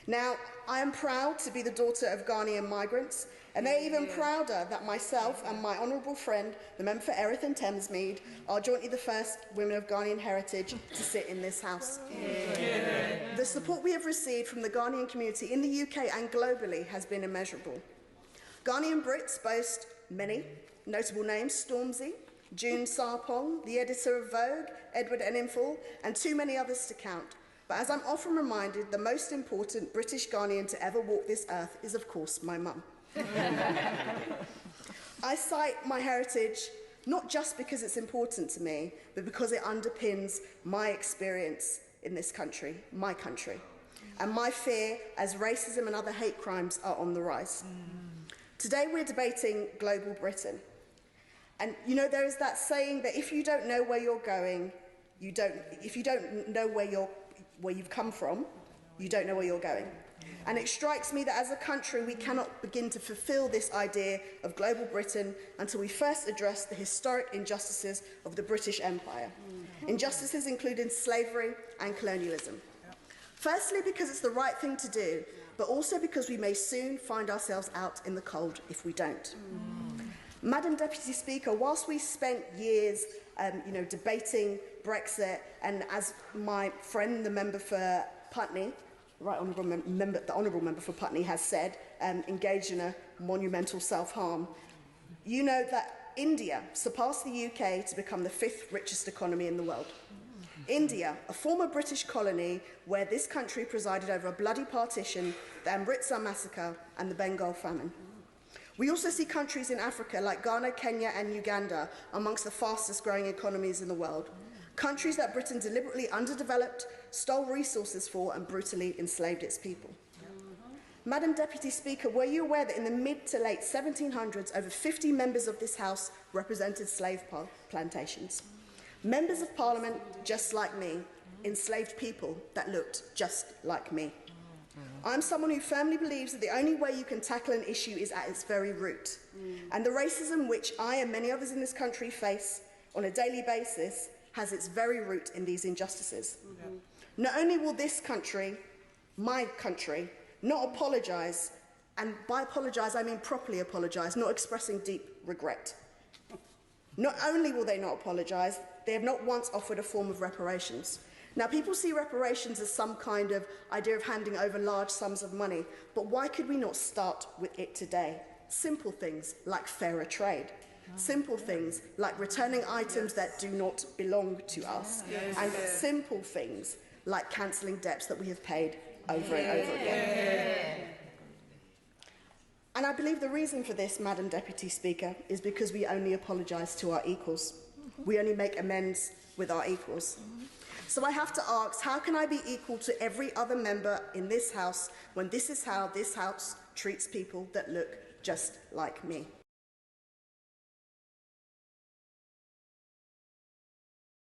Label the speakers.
Speaker 1: Now, I am proud to be the daughter of Ghanaian migrants, and they're even prouder that myself and my honourable friend, the member for Erith and Thamesmead, are jointly the first women of Ghanaian heritage to sit in this House. The support we have received from the Ghanaian community in the UK and globally has been immeasurable. Ghanaian Brits boast many notable names: Stormzy, June Sarpong, the editor of Vogue, Edward Enninful, and too many others to count. But as I'm often reminded, the most important British Ghanaian to ever walk this earth is, of course, my mum. I cite my heritage not just because it's important to me, but because it underpins my experience in this country, my country, and my fear as racism and other hate crimes are on the rise. Today we're debating global Britain. And you know, there is that saying that if you don't know where you're going, if you don't know where you've come from, you don't know where you're going. And it strikes me that as a country, we cannot begin to fulfill this idea of global Britain until we first address the historic injustices of the British Empire. Injustices including slavery and colonialism. Firstly, because it's the right thing to do, but also because we may soon find ourselves out in the cold if we don't. Madam Deputy Speaker, whilst we spent years debating Brexit, and as my friend, the member for Putney, the honourable member for Putney has said, engaged in a monumental self-harm, you know that India surpassed the UK to become the 5th richest economy in the world. India, a former British colony where this country presided over a bloody partition, the Amritsar massacre and the Bengal famine. We also see countries in Africa like Ghana, Kenya and Uganda amongst the fastest growing economies in the world. Countries that Britain deliberately underdeveloped, stole resources for and brutally enslaved its people. Madam Deputy Speaker, were you aware that in the mid to late 1700s, over 50 members of this House represented slave plantations? Members of Parliament, just like me, enslaved people that looked just like me. I'm someone who firmly believes that the only way you can tackle an issue is at its very root. And the racism which I and many others in this country face on a daily basis has its very root in these injustices. Not only will this country, my country, not apologise, and by apologise I mean properly apologise, not expressing deep regret. Not only will they not apologise, they have not once offered a form of reparations. Now, people see reparations as some kind of idea of handing over large sums of money, but why could we not start with it today? Simple things like fairer trade. Simple things like returning items that do not belong to us. And simple things like cancelling debts that we have paid over and over again. And I believe the reason for this, Madam Deputy Speaker, is because we only apologise to our equals. We only make amends with our equals. So I have to ask, how can I be equal to every other member in this House when this is how this House treats people that look just like me?